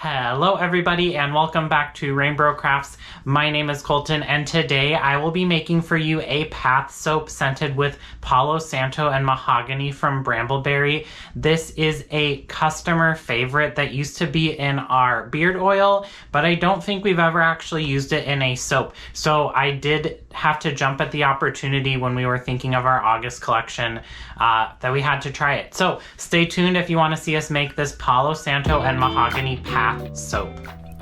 Hello everybody and welcome back to RainBro Crafts. My name is Colton and today I will be making for you a path soap scented with Palo Santo and Mahogany from Brambleberry. This is a customer favorite that used to be in our beard oil, but I don't think we've ever actually used it in a soap. So I did have to jump at the opportunity when we were thinking of our August collection that we had to try it. So stay tuned if you want to see us make this Palo Santo and Mahogany path soap.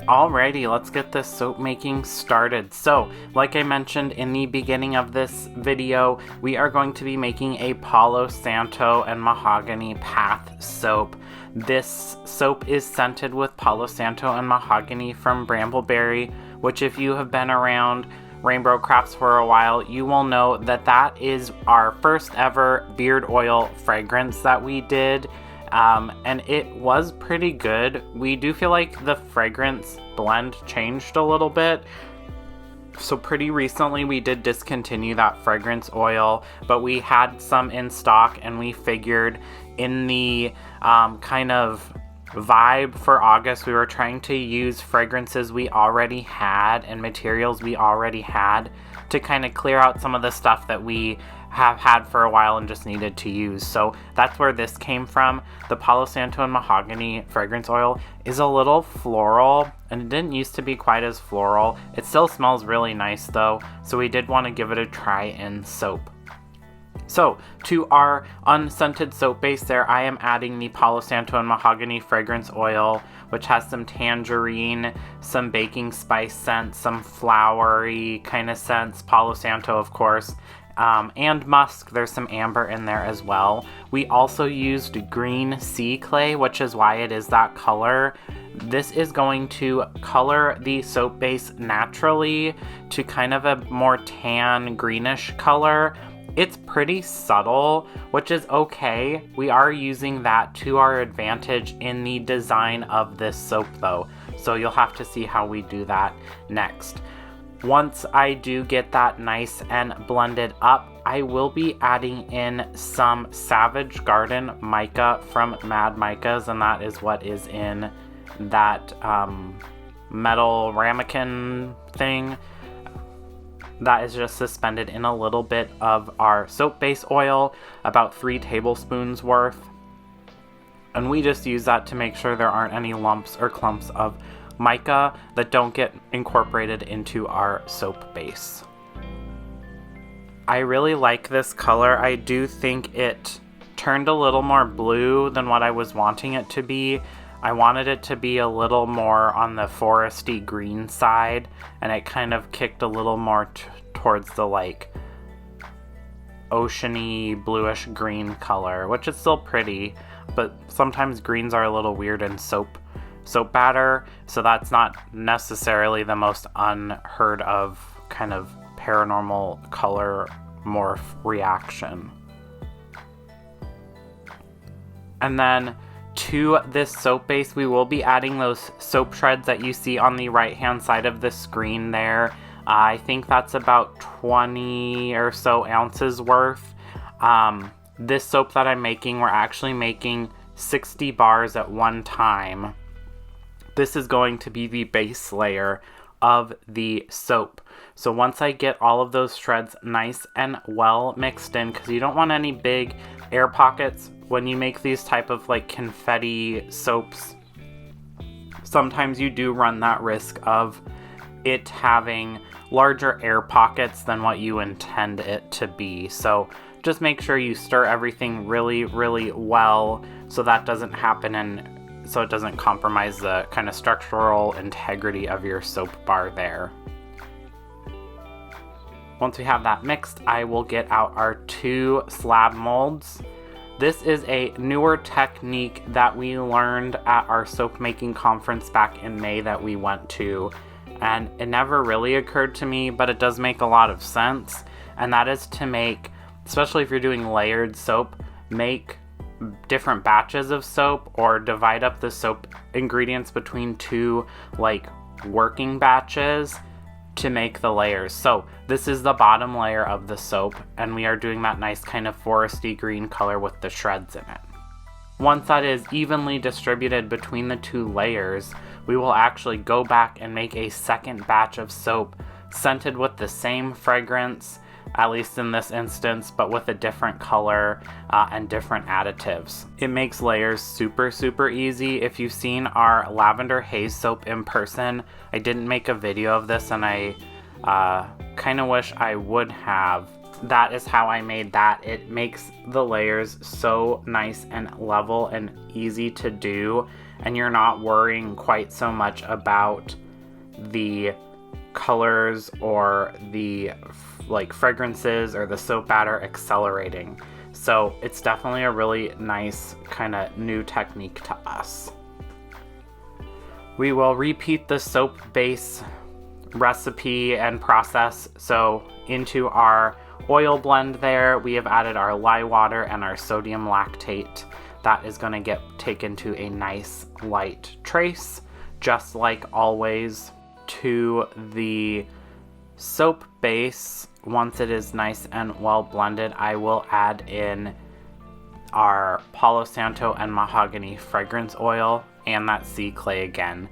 Alrighty, let's get this soap making started. So, like I mentioned in the beginning of this video, we are going to be making a Palo Santo and Mahogany path soap. This soap is scented with Palo Santo and Mahogany from Brambleberry, which if you have been around RainBro Crafts for a while, you will know that that is our first ever beard oil fragrance that we did. And it was pretty good. We do feel like the fragrance blend changed a little bit. So pretty recently we did discontinue that fragrance oil, but we had some in stock and we figured in the kind of vibe for August, we were trying to use fragrances we already had and materials we already had to kind of clear out some of the stuff that we have had for a while and just needed to use. So that's where this came from. The Palo Santo and Mahogany fragrance oil is a little floral, and it didn't used to be quite as floral. It still smells really nice though, so we did want to give it a try in soap. So, to our unscented soap base there, I am adding the Palo Santo and Mahogany fragrance oil, which has some tangerine, some baking spice scents, some flowery kind of scents, Palo Santo of course, and musk. There's some amber in there as well. We also used green sea clay, which is why it is that color. This is going to color the soap base naturally to kind of a more tan greenish color. It's pretty subtle, which is okay. We are using that to our advantage in the design of this soap though, so you'll have to see how we do that next. Once I do get that nice and blended up, I will be adding in some Savage Garden mica from Mad Micas, and that is what is in that metal ramekin thing. That is just suspended in a little bit of our soap base oil, about 3 tablespoons worth. And we just use that to make sure there aren't any lumps or clumps of mica that don't get incorporated into our soap base. I really like this color. I do think it turned a little more blue than what I was wanting it to be. I wanted it to be a little more on the foresty green side, and it kind of kicked a little more towards the like oceany bluish green color, which is still pretty, but sometimes greens are a little weird in soap batter, so that's not necessarily the most unheard of kind of paranormal color morph reaction. And then to this soap base, we will be adding those soap shreds that you see on the right hand side of the screen there. I think that's about 20 or so ounces worth. This soap that I'm making, we're actually making 60 bars at one time. This is going to be the base layer of the soap. So once I get all of those shreds nice and well mixed in, because you don't want any big air pockets when you make these type of like confetti soaps. Sometimes you do run that risk of it having larger air pockets than what you intend it to be. So just make sure you stir everything really, really well so that doesn't happen, and so it doesn't compromise the kind of structural integrity of your soap bar there. Once we have that mixed, I will get out our 2 slab molds. This is a newer technique that we learned at our soap making conference back in May that we went to, and it never really occurred to me, but it does make a lot of sense, and that is to make, especially if you're doing layered soap, make different batches of soap or divide up the soap ingredients between 2 like working batches to make the layers. So this is the bottom layer of the soap, and we are doing that nice kind of foresty green color with the shreds in it. Once that is evenly distributed between the 2 layers, we will actually go back and make a second batch of soap scented with the same fragrance, at least in this instance, but with a different color and different additives. It makes layers super easy. If you've seen our lavender haze soap in person, I didn't make a video of this and I kind of wish I would have. That is how I made that. It makes the layers so nice and level and easy to do, and you're not worrying quite so much about the colors or the fragrances or the soap batter accelerating. So it's definitely a really nice kind of new technique to us. We will repeat the soap base recipe and process. So into our oil blend there, we have added our lye water and our sodium lactate. That is going to get taken to a nice light trace, just like always. To the soap base, once it is nice and well blended, I will add in our Palo Santo and Mahogany fragrance oil and that sea clay again.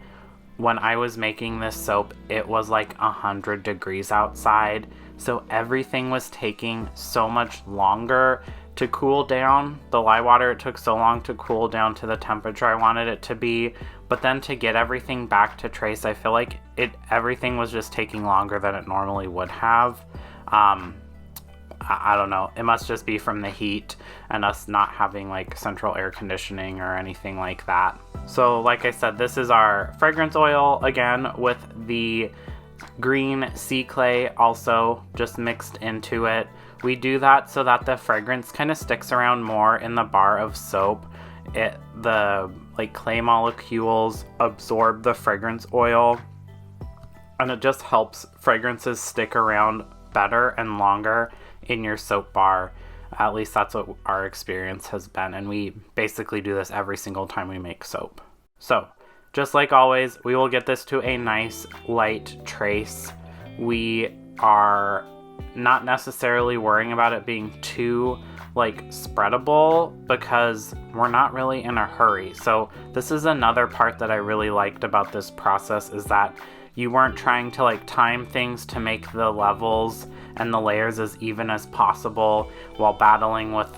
When I was making this soap, it was like 100 degrees outside, so everything was taking so much longer to cool down. The lye water, it took so long to cool down to the temperature I wanted it to be, but then to get everything back to trace, I feel like everything was just taking longer than it normally would have. I don't know, it must just be from the heat and us not having like central air conditioning or anything like that. So like I said, this is our fragrance oil again with the green sea clay also just mixed into it. We do that so that the fragrance kind of sticks around more in the bar of soap. The clay molecules absorb the fragrance oil, and it just helps fragrances stick around better and longer in your soap bar. At least that's what our experience has been, and we basically do this every single time we make soap. So just like always, we will get this to a nice light trace. We are not necessarily worrying about it being too spreadable because we're not really in a hurry. So this is another part that I really liked about this process, is that you weren't trying to time things to make the levels and the layers as even as possible while battling with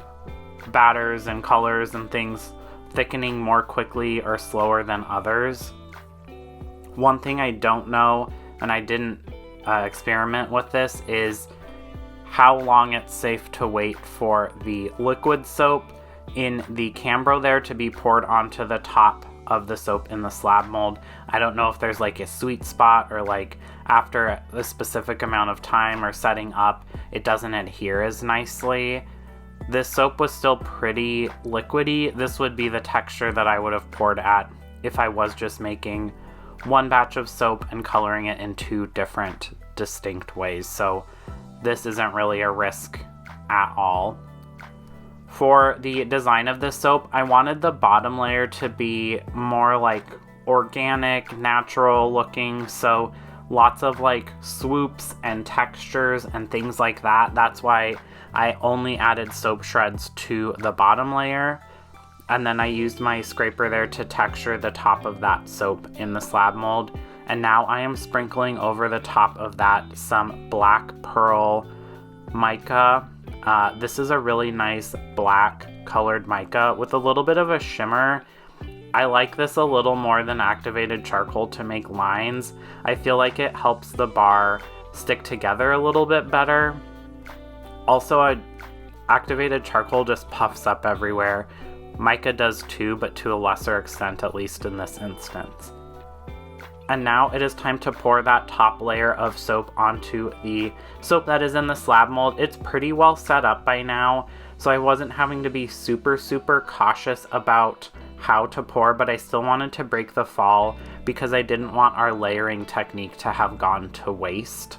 batters and colors and things thickening more quickly or slower than others. One thing I don't know, and I didn't experiment with this, is how long it's safe to wait for the liquid soap in the Cambro there to be poured onto the top of the soap in the slab mold. I don't know if there's a sweet spot, or after a specific amount of time or setting up, it doesn't adhere as nicely. This soap was still pretty liquidy. This would be the texture that I would have poured at if I was just making one batch of soap and coloring it in 2 different distinct ways. So this isn't really a risk at all. For the design of this soap, I wanted the bottom layer to be more organic, natural looking, so lots of swoops and textures and things like that. That's why I only added soap shreds to the bottom layer, and then I used my scraper there to texture the top of that soap in the slab mold. And now I am sprinkling over the top of that some black pearl mica. This is a really nice black colored mica with a little bit of a shimmer. I like this a little more than activated charcoal to make lines. I feel like it helps the bar stick together a little bit better. Also, activated charcoal just puffs up everywhere. Mica does too, but to a lesser extent, at least in this instance. And now it is time to pour that top layer of soap onto the soap that is in the slab mold. It's pretty well set up by now, so I wasn't having to be super cautious about how to pour, but I still wanted to break the fall because I didn't want our layering technique to have gone to waste.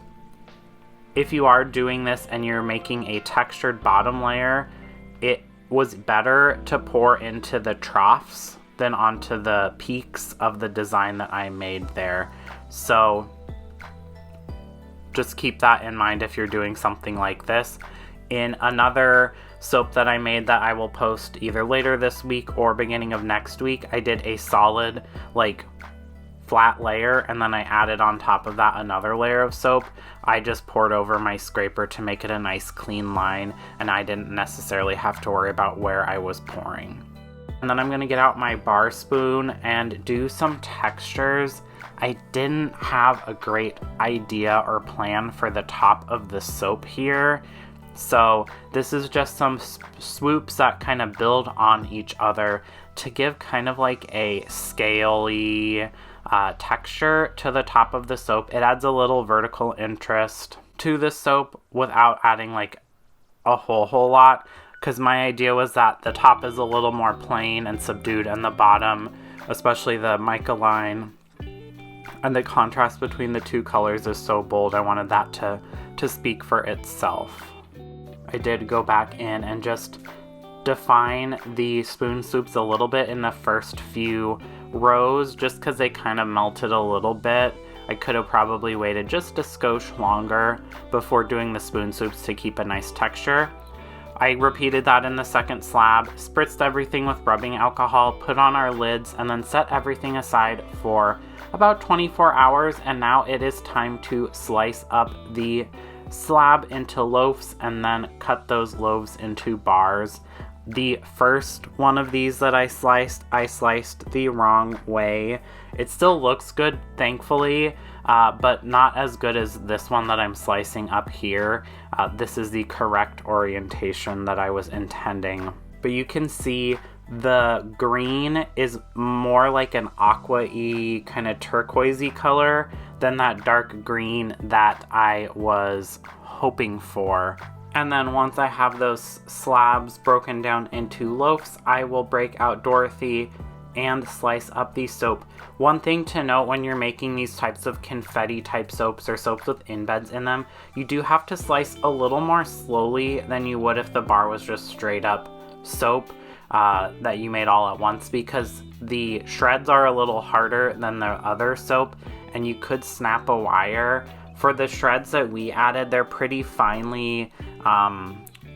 If you are doing this and you're making a textured bottom layer, it was better to pour into the troughs than onto the peaks of the design that I made there. So just keep that in mind if you're doing something like this. In another soap that I made that I will post either later this week or beginning of next week, I did a solid, like, flat layer, and then I added on top of that another layer of soap. I just poured over my scraper to make it a nice clean line, and I didn't necessarily have to worry about where I was pouring. And then I'm going to get out my bar spoon and do some textures. I didn't have a great idea or plan for the top of the soap here, so this is just some swoops that kind of build on each other to give kind of like a scaly texture to the top of the soap. It adds a little vertical interest to the soap without adding like a whole lot, because my idea was that the top is a little more plain and subdued, and the bottom, especially the mica line, and the contrast between the two colors is so bold. I wanted that to speak for itself. I did go back in and just define the spoon swoops a little bit in the first few rows, just because they kind of melted a little bit. I could have probably waited just a skosh longer before doing the spoon swoops to keep a nice texture. I repeated that in the second slab, spritzed everything with rubbing alcohol, put on our lids, and then set everything aside for about 24 hours, and now it is time to slice up the slab into loaves and then cut those loaves into bars. The first one of these that I sliced the wrong way. It still looks good, thankfully, but not as good as this one that I'm slicing up here. This is the correct orientation that I was intending. But you can see the green is more like an aqua-y, kind of turquoisey color than that dark green that I was hoping for. And then once I have those slabs broken down into loaves, I will break out Dorothy and slice up the soap. One thing to note when you're making these types of confetti type soaps or soaps with embeds in them, you do have to slice a little more slowly than you would if the bar was just straight up soap that you made all at once, because the shreds are a little harder than the other soap and you could snap a wire. For the shreds that we added, they're pretty finely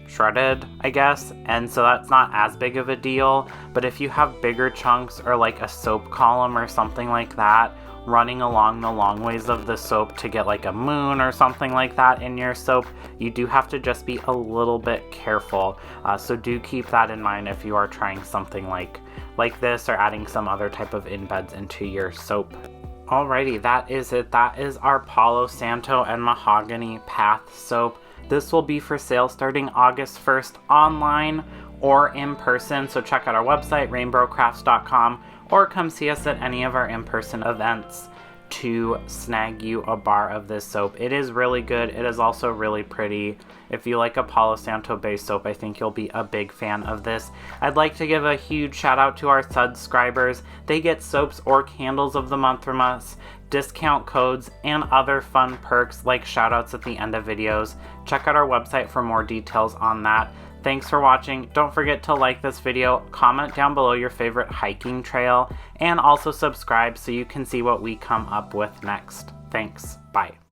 shredded, I guess, and so that's not as big of a deal. But if you have bigger chunks or like a soap column or something like that running along the long ways of the soap to get like a moon or something like that in your soap, you do have to just be a little bit careful. So do keep that in mind if you are trying something like this or adding some other type of embeds into your soap. Alrighty, that is it. That is our Palo Santo and Mahogany Path soap. This will be for sale starting August 1st online or in person, so check out our website, rainbrocrafts.com, or come see us at any of our in-person events to snag you a bar of this soap. It is really good. It is also really pretty. If you like a Palo Santo based soap, I think you'll be a big fan of this. I'd like to give a huge shout out to our subscribers. They get soaps or candles of the month from us, discount codes, and other fun perks like shout outs at the end of videos. Check out our website for more details on that. Thanks for watching. Don't forget to like this video, comment down below your favorite hiking trail, and also subscribe so you can see what we come up with next. Thanks. Bye.